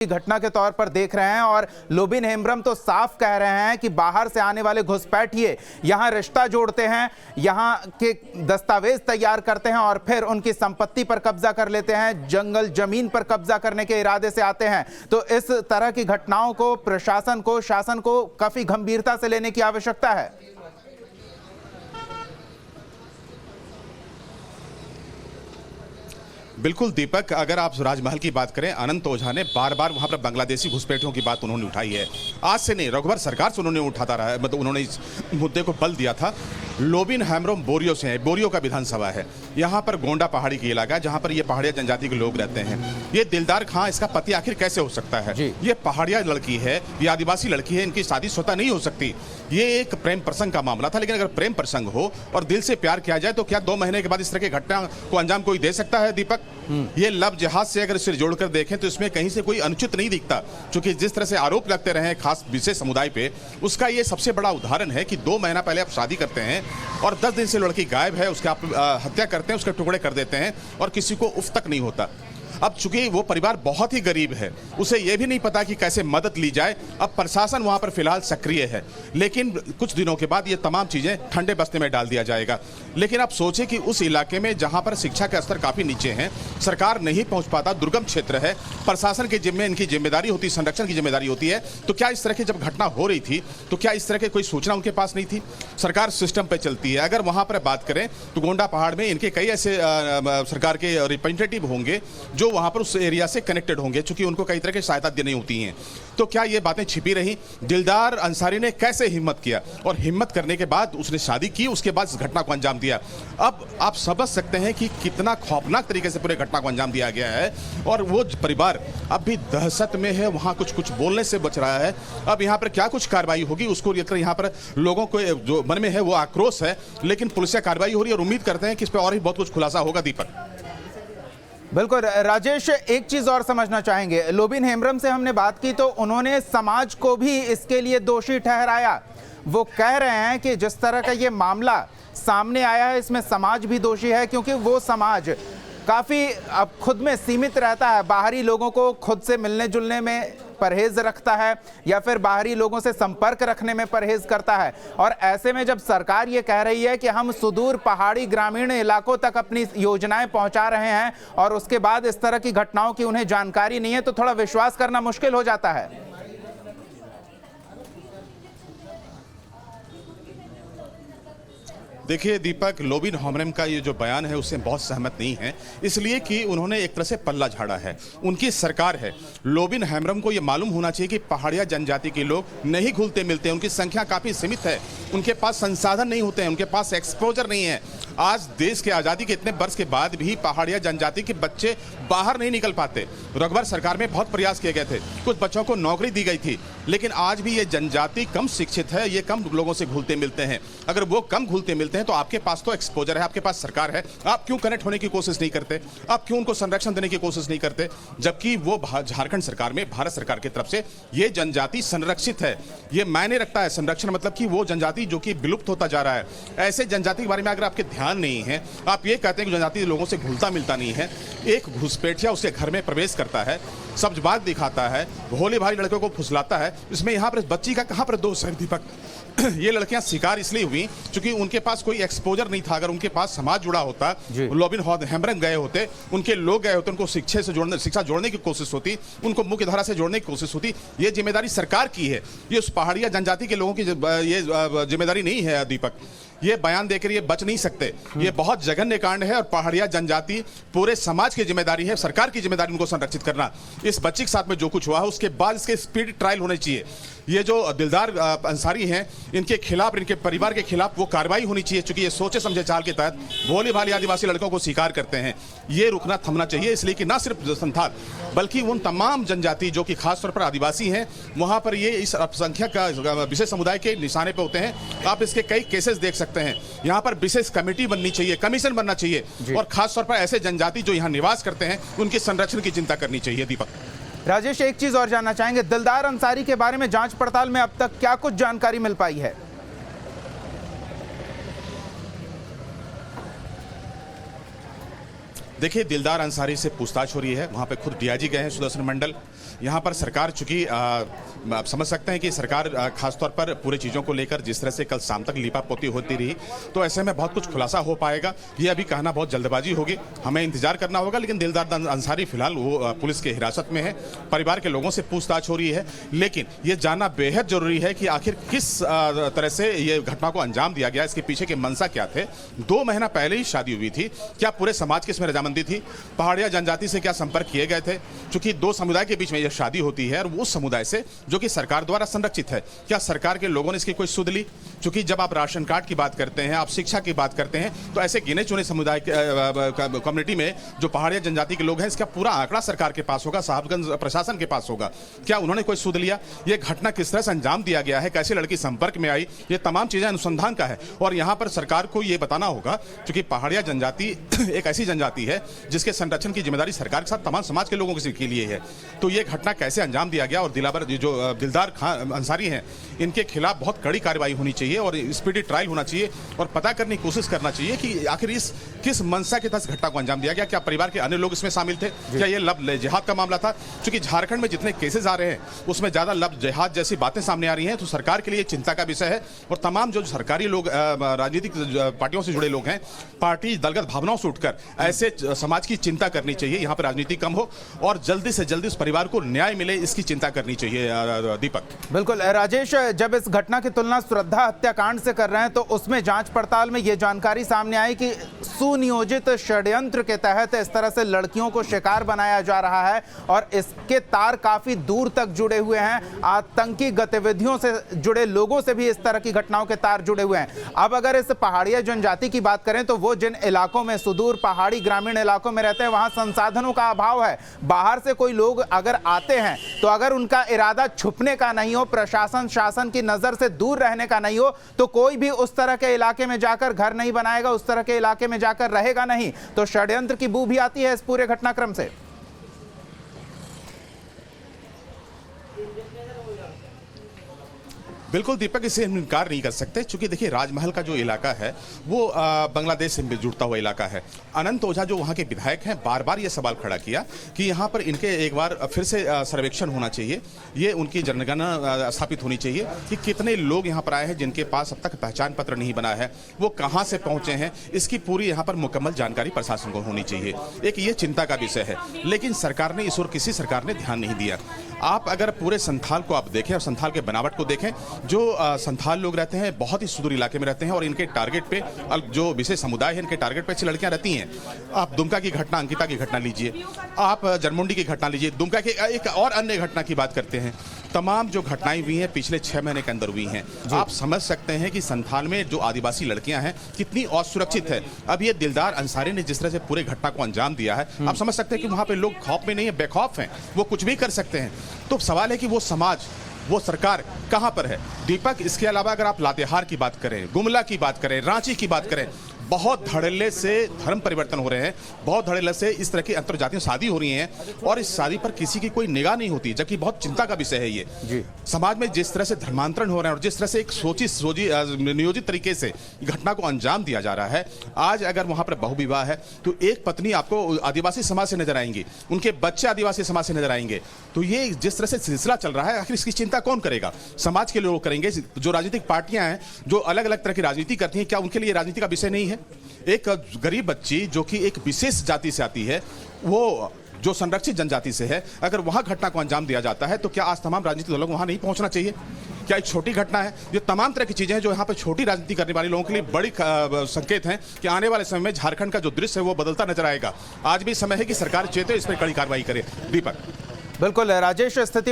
घटना के तौर पर देख रहे हैं और लोबिन हेम्ब्रम तो साफ कह रहे हैं कि बाहर से आने वाले घुसपैठिए यहां रिश्ता जोड़ते हैं, यहां के दस्तावेज तैयार करते हैं और फिर उनकी संपत्ति पर कब्जा कर लेते हैं, जंगल जमीन पर कब्जा करने के इरादे से आते हैं। तो इस तरह की घटनाओं को प्रशासन को, शासन को काफी गंभीरता से लेने की आवश्यकता है। बिल्कुल दीपक, अगर आप राजमहल की बात करें, अनंत ओझा ने बार बार वहां पर बांग्लादेशी घुसपैठियों की बात उन्होंने उठाई है। आज से नहीं, रघुवर सरकार से उन्होंने उठाता रहा है, मतलब उन्होंने इस मुद्दे को बल दिया था। लोबिन हेम्ब्रम बोरियो से है, बोरियो का विधानसभा है। यहाँ पर गोंडा पहाड़ी की इलाका है जहाँ पर ये पहाड़िया जनजाति के लोग रहते हैं। ये दिलदार खां, इसका पति आखिर कैसे हो सकता है? ये पहाड़िया लड़की है, ये आदिवासी लड़की है, इनकी शादी स्वतः नहीं हो सकती। ये एक प्रेम प्रसंग का मामला था, लेकिन अगर प्रेम प्रसंग हो और दिल से प्यार किया जाए तो क्या 2 महीने के बाद इस तरह की घटना को अंजाम कोई दे सकता है? दीपक, ये लब जहाज से अगर इसे जोड़कर देखें तो इसमें कहीं से कोई अनुचित नहीं दिखता, क्योंकि जिस तरह से आरोप लगते रहे खास विशेष समुदाय पे, उसका ये सबसे बड़ा उदाहरण है कि 2 महीना पहले आप शादी करते हैं और 10 दिन से लड़की गायब है, उसके आप हत्या करते हैं, उसके टुकड़े कर देते हैं और किसी को उफ तक नहीं होता। अब चूंकि वो परिवार बहुत ही गरीब है, उसे ये भी नहीं पता कि कैसे मदद ली जाए। अब प्रशासन वहां पर फिलहाल सक्रिय है, लेकिन कुछ दिनों के बाद ये तमाम चीजें ठंडे बस्ते में डाल दिया जाएगा। लेकिन आप सोचें कि उस इलाके में जहां पर शिक्षा के स्तर काफी नीचे हैं, सरकार नहीं पहुंच पाता, दुर्गम क्षेत्र है, प्रशासन के जिम्मे इनकी जिम्मेदारी होती है, संरक्षण की जिम्मेदारी होती है। तो क्या इस तरह की जब घटना हो रही थी तो क्या इस तरह की कोई सूचना उनके पास नहीं थी? सरकार सिस्टम पे चलती है। अगर वहां पर बात करें तो गोंडा पहाड़ में इनके कई ऐसे सरकार के रिप्रेजेंटेटिव होंगे जो वहां पर उस एरिया से कनेक्टेड होंगे, क्योंकि उनको कई तरह की सहायता देनी होती हैं। तो क्या ये बातें छिपी रही? दिलदार अंसारी ने कैसे हिम्मत किया और हिम्मत करने के बाद उसने शादी की, उसके बाद इस घटना को अंजाम दिया। अब आप समझ सकते हैं कि कितना खौफनाक तरीके से पूरे घटना को अंजाम दिया गया है और वो परिवार अब भी दहशत में है, वहां कुछ बोलने से बच रहा है। अब यहाँ पर क्या कुछ कार्रवाई होगी उसको लेकर यहाँ पर लोगों को जो मन में है वो आक्रोश है, लेकिन पुलिस कार्रवाई हो रही है और उम्मीद करते हैं कि इस पर और भी बहुत कुछ खुलासा होगा। दीपक, बिल्कुल राजेश, एक चीज और समझना चाहेंगे। लोबिन हेम्ब्रम से हमने बात की तो उन्होंने समाज को भी इसके लिए दोषी ठहराया। वो कह रहे हैं कि जिस तरह का ये मामला सामने आया है इसमें समाज भी दोषी है, क्योंकि वो समाज काफी अब खुद में सीमित रहता है, बाहरी लोगों को खुद से मिलने जुलने में परहेज रखता है या फिर बाहरी लोगों से संपर्क रखने में परहेज करता है। और ऐसे में जब सरकार ये कह रही है कि हम सुदूर पहाड़ी ग्रामीण इलाकों तक अपनी योजनाएं पहुंचा रहे हैं और उसके बाद इस तरह की घटनाओं की उन्हें जानकारी नहीं है, तो थोड़ा विश्वास करना मुश्किल हो जाता है। देखिए दीपक, लोबिन हेम्ब्रम का ये जो बयान है उससे बहुत सहमत नहीं है, इसलिए कि उन्होंने एक तरह से पल्ला झाड़ा है। उनकी सरकार है, लोबिन हेम्ब्रम को ये मालूम होना चाहिए कि पहाड़िया जनजाति के लोग नहीं घुलते मिलते हैं, उनकी संख्या काफ़ी सीमित है, उनके पास संसाधन नहीं होते हैं, उनके पास एक्सपोजर नहीं है। आज देश के आज़ादी के इतने वर्ष के बाद भी पहाड़िया जनजाति के बच्चे बाहर नहीं निकल पाते। रघुवर सरकार में बहुत प्रयास किए गए थे, कुछ बच्चों को नौकरी दी गई थी, लेकिन आज भी ये जनजाति कम शिक्षित है, ये कम लोगों से घुलते मिलते हैं। अगर वो कम घुलते मिलते हैं तो आपके पास तो एक्सपोजर है, आपके पास सरकार है, आप क्यों कनेक्ट होने की कोशिश नहीं करते? आप क्यों उनको संरक्षण देने की कोशिश नहीं करते? जबकि वो झारखंड सरकार में भारत सरकार की तरफ से ये जनजाति संरक्षित है। ये मायने रखता है संरक्षण, मतलब कि वो जनजाति जो कि विलुप्त होता जा रहा है। ऐसे जनजाति के बारे में अगर आपके ध्यान नहीं है, आप ये कहते हैं कि जनजाति लोगों से घुलता मिलता नहीं है, एक घुसपैठिया उसके घर में प्रवेश करता है, सब्जबाग दिखाता है, भोले भारी लड़कों को फुसलाता है, इसमें यहाँ पर बच्ची का कहाँ पर दोष है? दीपक, ये लड़कियां शिकार इसलिए हुई क्योंकि उनके पास कोई एक्सपोजर नहीं था। अगर उनके पास समाज जुड़ा होता, लोबिन हेम्ब्रम गए होते, उनके लोग गए होते, उनको शिक्षा जोड़ने की कोशिश होती, उनको मुख्य धारा से जोड़ने की कोशिश होती। ये जिम्मेदारी सरकार की है, ये उस पहाड़िया जनजाति के लोगों की ये जिम्मेदारी नहीं है। दीपक, ये बयान देकर ये बच नहीं सकते, ये बहुत जघन्य कांड है और पहाड़िया जनजाति पूरे समाज की जिम्मेदारी है, सरकार की जिम्मेदारी उनको संरक्षित करना। इस बच्ची के साथ में जो कुछ हुआ है उसके बाद इसके स्पीड ट्रायल होने चाहिए। ये जो दिलदार अंसारी हैं, इनके खिलाफ, इनके परिवार के खिलाफ वो कार्रवाई होनी चाहिए, क्योंकि ये सोचे समझे चाल के तहत भोले भाले आदिवासी लड़कों को शिकार करते हैं। ये रुकना थमना चाहिए, इसलिए कि ना सिर्फ संथाल बल्कि उन तमाम जनजाति जो कि खासतौर पर आदिवासी हैं, वहां पर ये इस अल्पसंख्यक का विशेष समुदाय के निशाने पर होते हैं। आप इसके कई केसेस देख सकते हैं। यहाँ पर विशेष कमेटी बननी चाहिए, कमीशन बनना चाहिए और खासतौर पर ऐसे जनजाति जो यहाँ निवास करते हैं उनके संरक्षण की चिंता करनी चाहिए। दीपक, राजेश, एक चीज और जानना चाहेंगे, दिलदार अंसारी के बारे में जांच पड़ताल में अब तक क्या कुछ जानकारी मिल पाई है? देखिए, दिलदार अंसारी से पूछताछ हो रही है, वहां पे खुद डीआईजी गए हैं सुदर्शन मंडल, यहाँ पर सरकार चूंकि आप समझ सकते हैं कि सरकार खासतौर पर पूरे चीज़ों को लेकर जिस तरह से कल शाम तक लीपापोती होती रही, तो ऐसे में बहुत कुछ खुलासा हो पाएगा ये अभी कहना बहुत जल्दबाजी होगी, हमें इंतजार करना होगा। लेकिन दिलदार अंसारी फिलहाल वो पुलिस के हिरासत में है, परिवार के लोगों से पूछताछ हो रही है, लेकिन ये जानना बेहद जरूरी है कि आखिर किस तरह से ये घटना को अंजाम दिया गया, इसके पीछे के मंशा क्या थे। 2 महीना पहले ही शादी हुई थी, क्या पूरे समाज की इसमें रजामंदी थी? पहाड़िया जनजाति से क्या संपर्क किए गए थे? चूंकि 2 समुदाय के बीच में यह शादी होती है और उस समुदाय से जो कि सरकार द्वारा संरक्षित है, क्या सरकार के लोगों ने इसकी कोई सुध ली? चूंकि जब आप राशन कार्ड की बात करते हैं, आप शिक्षा की बात करते हैं, तो ऐसे गिने चुने समुदाय कम्युनिटी में जो पहाड़िया जनजाति के लोग हैं, इसका पूरा आंकड़ा सरकार के पास होगा, साहबगंज प्रशासन के पास होगा। क्या उन्होंने कोई सुध लिया? ये घटना किस तरह से अंजाम दिया गया है, कैसे लड़की संपर्क में आई, ये तमाम चीजें अनुसंधान का है। और यहाँ पर सरकार को ये बताना होगा, क्योंकि पहाड़िया जनजाति एक ऐसी जनजाति है जिसके संरक्षण की जिम्मेदारी सरकार के साथ तमाम समाज के लोगों के लिए है। तो ये घटना कैसे अंजाम दिया गया, और दिलदार खान अंसारी हैं, इनके खिलाफ बहुत कड़ी कार्रवाई होनी चाहिए और स्पीडी ट्रायल होना चाहिए और पता करने की कोशिश करना चाहिए कि आखिर इस किस मंशा के तहत घटना को अंजाम दिया गया। क्या परिवार के अन्य लोग इसमें शामिल थे? क्या ये लव जिहाद का मामला था? क्योंकि झारखंड में जितने केसेस आ रहे हैं उसमें ज्यादा लव जिहाद जैसी बातें सामने आ रही हैं, तो सरकार के लिए चिंता का विषय है। और तमाम जो सरकारी लोग, राजनीतिक पार्टियों से जुड़े लोग हैं, पार्टी दलगत भावनाओं से उठकर ऐसे समाज की चिंता करनी चाहिए, यहाँ पर राजनीति कम हो और जल्दी से जल्दी उस परिवार को न्याय मिले, इसकी चिंता करनी चाहिए। दीपक। बिल्कुल राजेश, जब इस घटना की तुलना श्रद्धा हत्याकांड से कर रहे हैं तो उसमें जांच पड़ताल में यह जानकारी सामने आई कि सुनियोजित षड्यंत्र के तहत इस तरह से लड़कियों को शिकार बनाया जा रहा है और इसके तार काफी दूर तक जुड़े हुए हैं। आतंकी गतिविधियों से जुड़े लोगों से भी इस तरह की घटनाओं के तार जुड़े हुए हैं। अब अगर इस पहाड़िया जनजाति की बात करें तो वो जिन इलाकों में, सुदूर पहाड़ी ग्रामीण इलाकों में रहते हैं, वहां संसाधनों का अभाव है। बाहर से कोई लोग अगर आते हैं तो अगर उनका इरादा छुपने का नहीं हो, प्रशासन शासन की नजर से दूर रहने का नहीं हो, तो कोई भी उस तरह के इलाके में जाकर घर नहीं बनाएगा, उस तरह के इलाके में जाकर रहेगा नहीं। तो षड्यंत्र की बू भी आती है इस पूरे घटनाक्रम से। बिल्कुल दीपक, इसे हम इनकार नहीं कर सकते, क्योंकि देखिए राजमहल का जो इलाका है वो बांग्लादेश से जुड़ता हुआ इलाका है। अनंत ओझा जो वहाँ के विधायक हैं, बार बार ये सवाल खड़ा किया कि यहाँ पर इनके एक बार फिर से सर्वेक्षण होना चाहिए, ये उनकी जनगणना स्थापित होनी चाहिए कि कितने लोग यहाँ पर आए हैं जिनके पास अब तक पहचान पत्र नहीं बना है, वो कहाँ से पहुँचे हैं, इसकी पूरी यहाँ पर मुकम्मल जानकारी प्रशासन को होनी चाहिए। एक ये चिंता का विषय है, लेकिन सरकार ने इस ओर किसी सरकार ने ध्यान नहीं दिया। आप अगर पूरे संथाल को आप देखें और संथाल के बनावट को देखें, जो संथाल लोग रहते हैं बहुत ही सुदूर इलाके में रहते हैं और इनके टारगेट पे जो विशेष समुदाय है, इनके टारगेट पे अच्छी लड़कियां रहती हैं। आप दुमका की घटना, अंकिता की घटना लीजिए, आप जरमुंडी की घटना लीजिए, दुमका की एक और अन्य घटना की बात करते हैं। तमाम जो घटनाएं हुई हैं पिछले 6 महीने के अंदर हुई हैं। आप समझ सकते हैं कि संथाल में जो आदिवासी लड़कियां हैं कितनी असुरक्षित है। अब ये दिलदार अंसारी ने जिस तरह से पूरे घटना को अंजाम दिया है, आप समझ सकते हैं कि वहां पे लोग खौफ में नहीं है, बेखौफ हैं, वो कुछ भी कर सकते हैं। तो सवाल है कि वो समाज, वो सरकार कहां पर है दीपक? इसके अलावा अगर आप लातेहार की बात करें, गुमला की बात करें, रांची की बात करें, बहुत धड़ल्ले से धर्म परिवर्तन हो रहे हैं, बहुत धड़ल्ले से इस तरह की अंतर्जातीय शादी हो रही हैं और इस शादी पर किसी की कोई निगाह नहीं होती, जबकि बहुत चिंता का विषय है ये जी। समाज में जिस तरह से धर्मांतरण हो रहे हैं और जिस तरह से एक सोची नियोजित तरीके से घटना को अंजाम दिया जा रहा है। आज अगर वहां पर बहु विवाह है तो एक पत्नी आपको आदिवासी समाज से नजर आएंगी, उनके बच्चे आदिवासी समाज से नजर आएंगे। तो ये जिस तरह से सिलसिला चल रहा है, आखिर इसकी चिंता कौन करेगा? समाज के लोग करेंगे। जो राजनीतिक पार्टियां हैं जो अलग अलग तरह की राजनीति करती हैं, क्या उनके लिए राजनीति का विषय नहीं है? एक गरीब बच्ची जो कि एक विशेष जाति से आती है, वो जो संरक्षित जनजाति से है, अगर वहां घटना को अंजाम दिया जाता है तो क्या आज तमाम राजनीतिक दलों को वहां नहीं पहुंचना चाहिए? क्या एक छोटी घटना है? ये तमाम तरह की चीजें हैं जो यहाँ पे छोटी राजनीति करने वाले लोगों के लिए बड़ी संकेत हैं कि आने वाले समय में झारखंड का जो दृश्य है वो बदलता नजर आएगा। आज भी समय है कि सरकार चेते, इस पर कड़ी कार्रवाई करे। दीपक। बिल्कुल राजेश, स्थिति